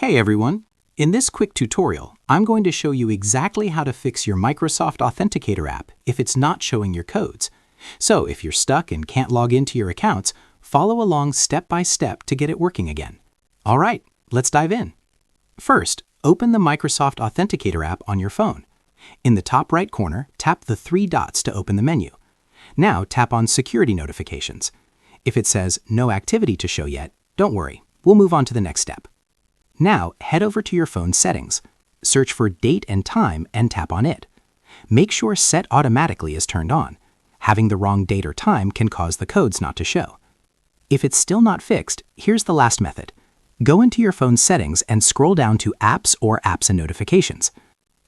Hey everyone! In this quick tutorial, I'm going to show you exactly how to fix your Microsoft Authenticator app if it's not showing your codes. So if you're stuck and can't log into your accounts, follow along step by step to get it working again. All right, let's dive in. First, open the Microsoft Authenticator app on your phone. In the top right corner, tap the three dots to open the menu. Now tap on Security Notifications. If it says no activity to show yet, don't worry, we'll move on to the next step. Now, head over to your phone's settings. Search for Date and Time and tap on it. Make sure Set Automatically is turned on. Having the wrong date or time can cause the codes not to show. If it's still not fixed, here's the last method. Go into your phone's settings and scroll down to Apps or Apps and Notifications.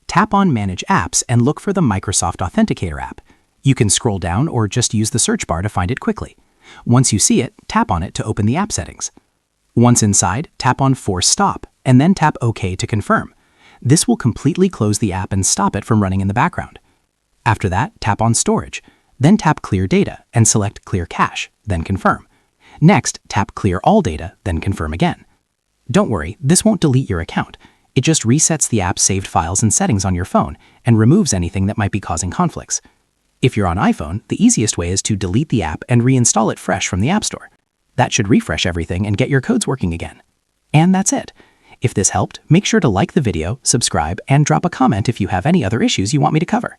Tap on Manage Apps and look for the Microsoft Authenticator app. You can scroll down or just use the search bar to find it quickly. Once you see it, tap on it to open the app settings. Once inside, tap on Force Stop, and then tap OK to confirm. This will completely close the app and stop it from running in the background. After that, tap on Storage. Then tap Clear Data and select Clear Cache, then confirm. Next, tap Clear All Data, then confirm again. Don't worry, this won't delete your account. It just resets the app's saved files and settings on your phone and removes anything that might be causing conflicts. If you're on iPhone, the easiest way is to delete the app and reinstall it fresh from the App Store. That should refresh everything and get your codes working again. And that's it. If this helped, make sure to like the video, subscribe, and drop a comment if you have any other issues you want me to cover.